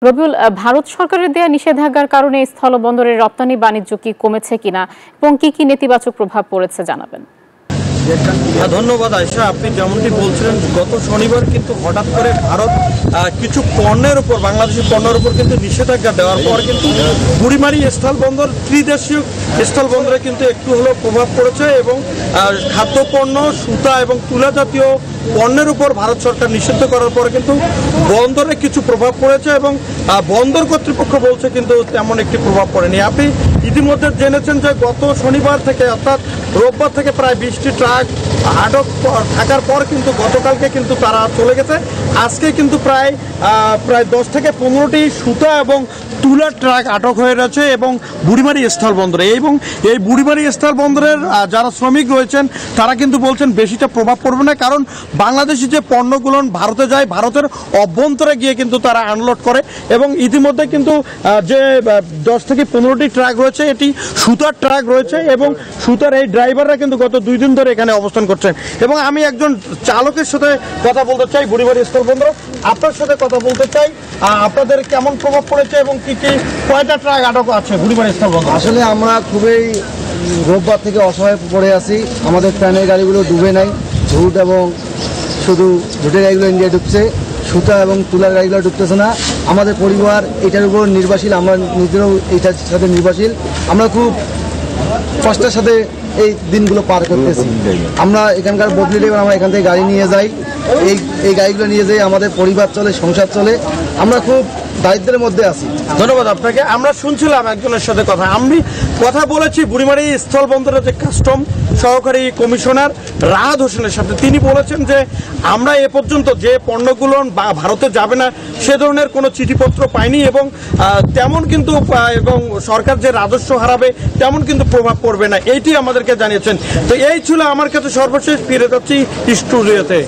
রবিউল, ভারত সরকারের দেয়া নিষেধাজ্ঞার কারণে স্থলবন্দরের রপ্তানি বাণিজ্য কি কমেছে কিনা এবং কি নেতিবাচক প্রভাব পড়েছে জানাবেন। ধন্যবাদ আয়েশা। আপনি যেমনটি বলছিলেন, গত শনিবার কিন্তু হঠাৎ করে ভারত কিছু পণ্যের উপর, বাংলাদেশের পণ্যের উপর কিন্তু নিষেধাজ্ঞা দেওয়ার পর কিন্তু বুড়িমারি স্থলবন্দর, ত্রিদেশীয় স্থলবন্দরে কিন্তু একটু হলেও প্রভাব পড়েছে এবং খাদ্যপণ্য, সুতা এবং তুলা জাতীয় পণ্যের উপর ভারত সরকার নিষিদ্ধ করার পরে কিন্তু বন্দরে কিছু প্রভাব পড়েছে এবং বন্দর কর্তৃপক্ষ বলছে কিন্তু তেমন একটি প্রভাব পড়েনি। আপনি ইতিমধ্যে জেনেছেন যে গত শনিবার থেকে অর্থাৎ রোববার থেকে প্রায় 20টি ট্রাক আটক থাকার পর কিন্তু গতকালকে কিন্তু তারা চলে গেছে। আজকে কিন্তু প্রায় 10 থেকে 15টি সুতা এবং তুলার ট্রাক আটক হয়ে রয়েছে এবং বুড়িমারি স্থলবন্দরে, এবং এই বুড়িমারি স্থলবন্দরের যারা শ্রমিক রয়েছেন তারা কিন্তু বলছেন বেশিটা প্রভাব পড়বে না, কারণ বাংলাদেশি যে পণ্যগুলো ভারতে যায়, ভারতের অভ্যন্তরে গিয়ে কিন্তু তারা আনলোড করে এবং ইতিমধ্যে কিন্তু যে 10 থেকে 15টি ট্রাক রয়েছে এটি সুতার ট্রাক রয়েছে এবং সুতার এই ড্রাইভাররা কিন্তু গত 2 দিন ধরে এখানে অবস্থান করছেন। এবং আমি একজন চালকের সাথে কথা বলতে চাই বুড়িমারি স্থলবন্দর, আপনার সাথে কথা বলতে চাই, আপনাদের কেমন প্রভাব পড়েছে এবং কি কয়টা ট্রাক আটক আছে বুড়িমারি স্থলবন্দর? আসলে আমরা খুবই রোববার থেকে অসহায় পড়ে আছি। আমাদের ট্রেনের গাড়িগুলো ডুবে নাই, ঝুট এবং শুধু ঝুটের গাড়িগুলো ইন্ডিয়া ঢুকছে, সুতা এবং তুলার গাড়িগুলো ঢুকতেছে না। আমাদের পরিবার এটার উপর নির্ভরশীল, আমরা নিজেরাও এইটার সাথে নির্ভরশীল। আমরা খুব কষ্টের সাথে এই দিনগুলো পার করতেছি। আমরা এখানকার বদলি ড্রাইভার, আমরা এখান থেকে গাড়ি নিয়ে যাই, এই গাড়িগুলো নিয়ে যাই, আমাদের পরিবার চলে, সংসার চলে। আমরা খুব দারিদ্রের মধ্যে আছি। ধন্যবাদ আপনাকে। আমরা শুনছিলাম একজনের সাথে কথা, আমি কথা বলেছি বুড়িমারি স্থলবন্দরের যে কাস্টম সহকারী কমিশনার রাহাত হোসেনের সাথে। তিনি বলেছেন যে আমরা এ পর্যন্ত যে পণ্যগুলো ভারতে যাবে না সে ধরনের কোনো চিঠিপত্র পাইনি এবং তেমন কিন্তু এবং সরকার যে রাজস্ব হারাবে তেমন কিন্তু প্রভাব পড়বে না, এইটি আমাদেরকে জানিয়েছেন। তো এই ছিল আমার কাছে সর্বশেষ। ফিরে যাচ্ছি স্টুডিওতে।